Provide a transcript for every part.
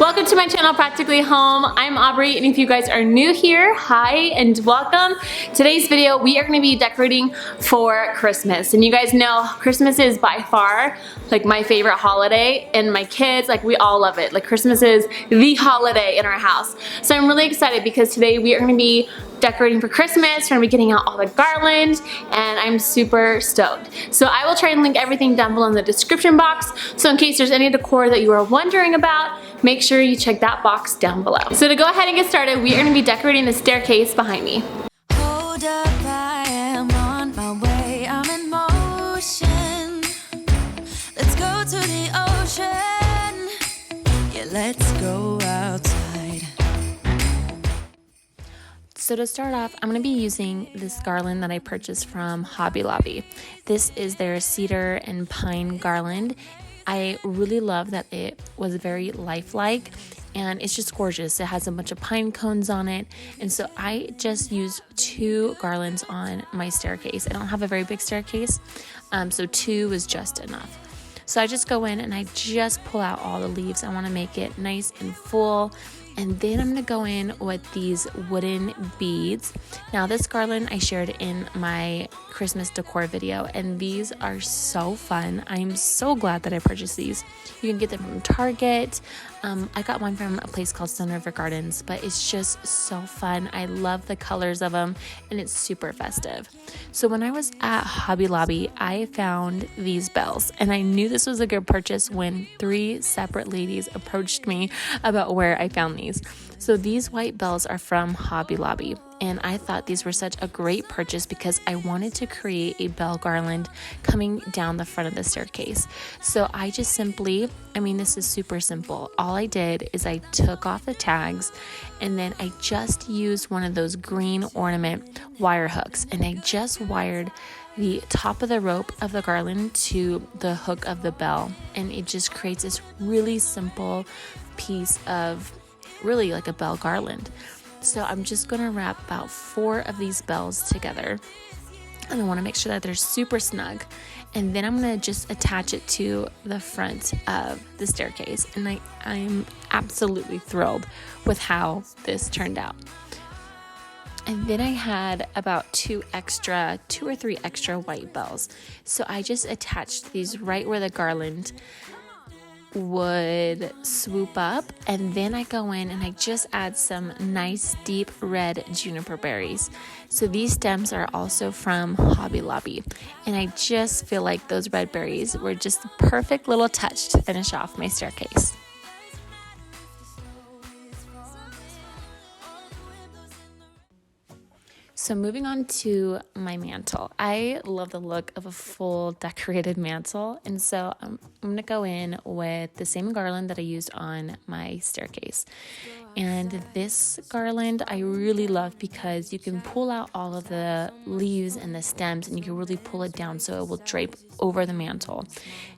Welcome to my channel, Practically Home. I'm Aubrey, and if you guys are new here, hi and welcome. Today's video, we are going to be decorating for Christmas. And you guys know Christmas is by far like my favorite holiday, and my kids, like, we all love it. Like, Christmas is the holiday in our house. So I'm really excited because today we are going to be decorating for Christmas. We're gonna be getting out all the garland, and I'm super stoked. So I will try and link everything down below in the description box. So in case there's any decor that you are wondering about, make sure you check that box down below. So to go ahead and get started, we are gonna be decorating the staircase behind me. Hold up, I am on my way, I'm in motion. Let's go to the ocean. Yeah, let's go outside. So to start off, I'm going to be using this garland that I purchased from Hobby Lobby. This is their cedar and pine garland. I really love that it was very lifelike, and it's just gorgeous. It has a bunch of pine cones on it, and so I just used 2 garlands on my staircase. I don't have a very big staircase, so 2 was just enough. So I just go in and I just pull out all the leaves. I want to make it nice and full. And then I'm going to go in with these wooden beads. Now this garland I shared in my Christmas decor video, and these are so fun. I'm so glad that I purchased these. You can get them from Target. I got one from a place called Sun River Gardens, but it's just so fun. I love the colors of them, and it's super festive. So when I was at Hobby Lobby, I found these bells, and I knew this was a good purchase when 3 separate ladies approached me about where I found these. So these white bells are from Hobby Lobby, and I thought these were such a great purchase because I wanted to create a bell garland coming down the front of the staircase. So I just simply, this is super simple. All I did is I took off the tags, and then I just used one of those green ornament wire hooks, and I just wired the top of the rope of the garland to the hook of the bell, and it just creates this really simple piece of really like a bell garland. So I'm just going to wrap about 4 of these bells together, and I want to make sure that they're super snug, and then I'm going to just attach it to the front of the staircase, and I'm absolutely thrilled with how this turned out. And then I had about 2 or 3 extra white bells, so I just attached these right where the garland would swoop up, and then I go in and I just add some nice deep red juniper berries. So these stems are also from Hobby Lobby, and I just feel like those red berries were just the perfect little touch to finish off my staircase. So moving on to my mantle. I love the look of a full decorated mantle, and so I'm going to go in with the same garland that I used on my staircase. And this garland I really love because you can pull out all of the leaves and the stems, and you can really pull it down so it will drape over the mantle.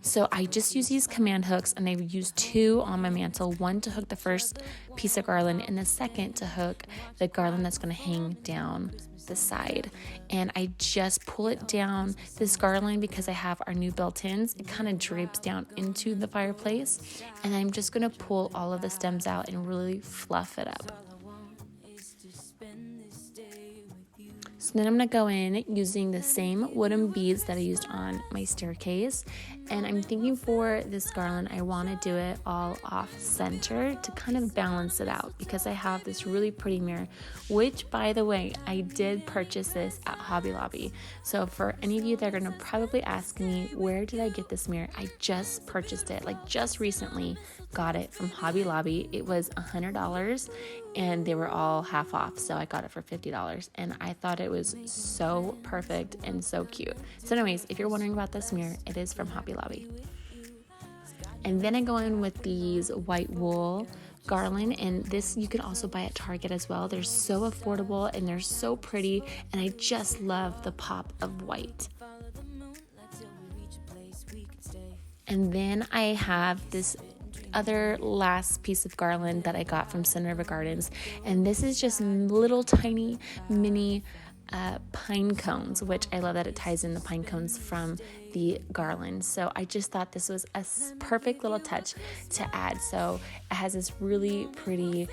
So I just use these command hooks, and I've used 2 on my mantle, one to hook the first piece of garland and the second to hook the garland that's going to hang down the side. And I just pull it down. This garland, because I have our new built-ins, it kind of drapes down into the fireplace, and I'm just going to pull all of the stems out and really fluff it up. So then I'm going to go in using the same wooden beads that I used on my staircase, and I'm thinking for this garland I want to do it all off center to kind of balance it out, because I have this really pretty mirror, which, by the way, I did purchase this at Hobby Lobby. So for any of you that are going to probably ask me, where did I get this mirror? I just purchased it, like just recently got it from Hobby Lobby. It was $100, and they were all half off, so I got it for $50, and I thought it was so perfect and so cute. So anyways, if you're wondering about this mirror, it is from Hobby Lobby. And then I go in with these white wool garland, and this you can also buy at Target as well. They're so affordable and they're so pretty, and I just love the pop of white. And then I have this other last piece of garland that I got from Sun River Gardens, and this is just little tiny mini pine cones, which I love that it ties in the pine cones from the garland. So I just thought this was a perfect little touch to add. So it has this really pretty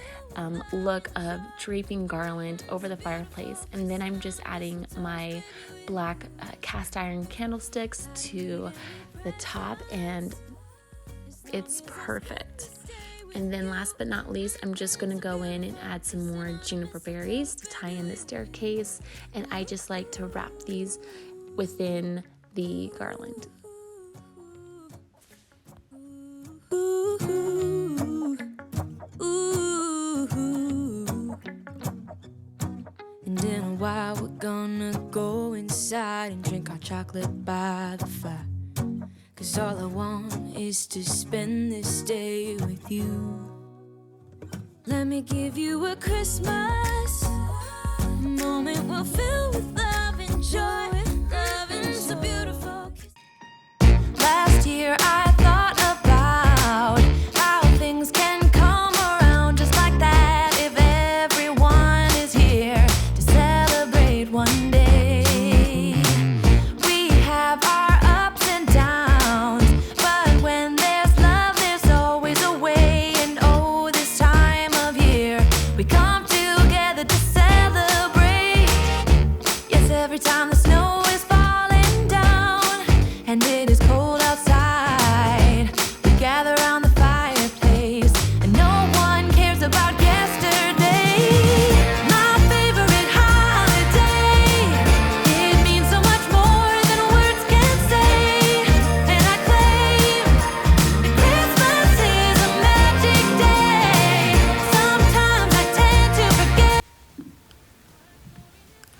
look of draping garland over the fireplace. And then I'm just adding my black cast iron candlesticks to the top, and it's perfect. And then last but not least, I'm just going to go in and add some more juniper berries to tie in the staircase. And I just like to wrap these within the garland. Ooh, ooh, ooh. And in a while we're gonna go inside and drink our chocolate by the fire. 'Cause all I want is to spend this day with you. Let me give you a Christmas moment we'll fill with love and joy. Love and so beautiful. Last year I thought about how things can come around just like that if everyone is here to celebrate one day. We have our ups and downs, but when there's love there's always a way. And oh, this time of year we come together to celebrate. Yes, every time the snow is falling down and it is cold outside, we gather around the fireplace and no one cares about yesterday. My favorite holiday, it means so much more than words can say. And I claim that Christmas is a magic day. Sometimes I tend to forget.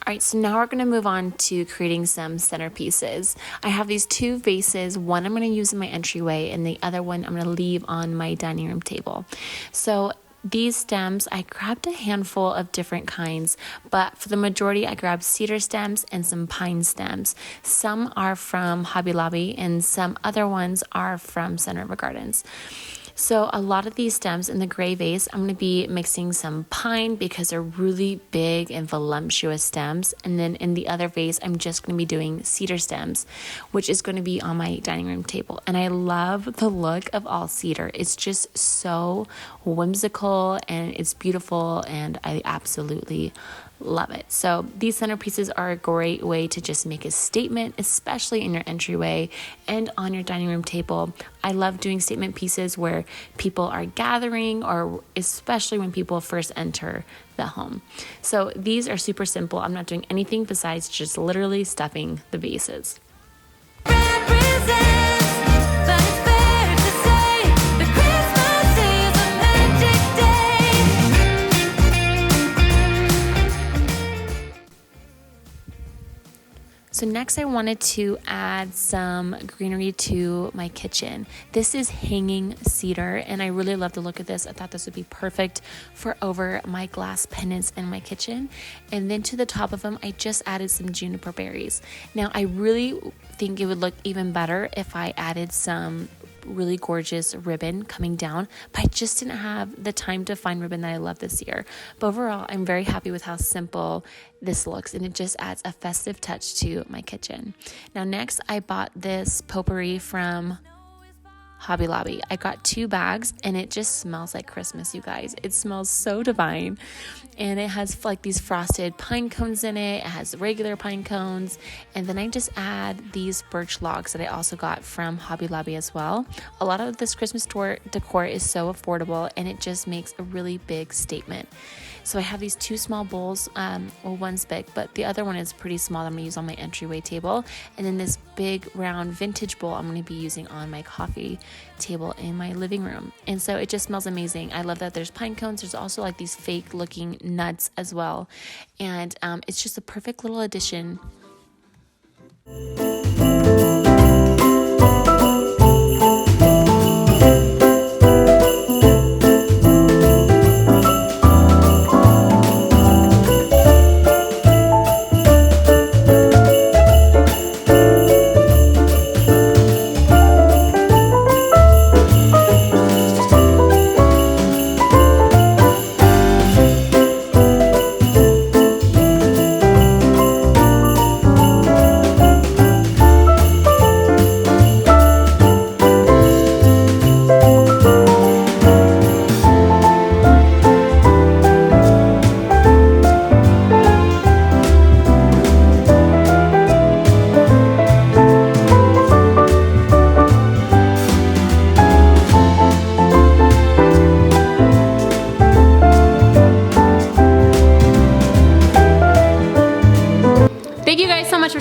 All right, so now we're going to move on to creating some centerpieces. I have these two vases. One I'm going to use in my entryway, and the other one I'm going to leave on my dining room table. So these stems, I grabbed a handful of different kinds, but for the majority, I grabbed cedar stems and some pine stems. Some are from Hobby Lobby, and some other ones are from Center River Gardens. So a lot of these stems in the gray vase, I'm going to be mixing some pine because they're really big and voluptuous stems. And then in the other vase, I'm just going to be doing cedar stems, which is going to be on my dining room table. And I love the look of all cedar. It's just so whimsical and it's beautiful, and I absolutely love it. So these centerpieces are a great way to just make a statement, especially in your entryway and on your dining room table. I love doing statement pieces where people are gathering, or especially when people first enter the home. So these are super simple. I'm not doing anything besides just literally stuffing the vases. Represents, but it's fair to say that Christmas is a magic day. So next I wanted to add some greenery to my kitchen. This is hanging cedar, and I really love the look of this. I thought this would be perfect for over my glass pendants in my kitchen. And then to the top of them, I just added some juniper berries. Now I really think it would look even better if I added some really gorgeous ribbon coming down, but I just didn't have the time to find ribbon that I love this year. But overall, I'm very happy with how simple this looks, and it just adds a festive touch to my kitchen. Now next, I bought this potpourri from Hobby Lobby. I got 2 bags, and it just smells like Christmas, you guys. It smells so divine, and it has like these frosted pine cones in it. It has regular pine cones, and then I just add these birch logs that I also got from Hobby Lobby as well. A lot of this Christmas decor is so affordable, and it just makes a really big statement. So I have these 2 small bowls. Well, one's big, but the other one is pretty small that I'm going to use on my entryway table. And then this big round vintage bowl I'm going to be using on my coffee table in my living room. And so it just smells amazing. I love that there's pine cones. There's also like these fake looking nuts as well. And it's just a perfect little addition.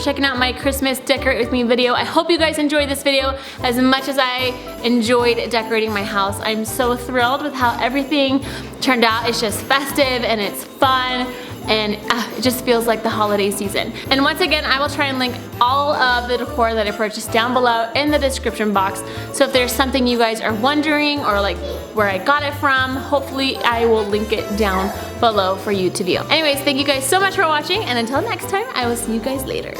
checking out my Christmas Decorate With Me video. I hope you guys enjoyed this video as much as I enjoyed decorating my house. I'm so thrilled with how everything turned out. It's just festive and it's fun. And it just feels like the holiday season. And once again, I will try and link all of the decor that I purchased down below in the description box. So if there's something you guys are wondering or like where I got it from, hopefully I will link it down below for you to view. Anyways, thank you guys so much for watching, and until next time, I will see you guys later.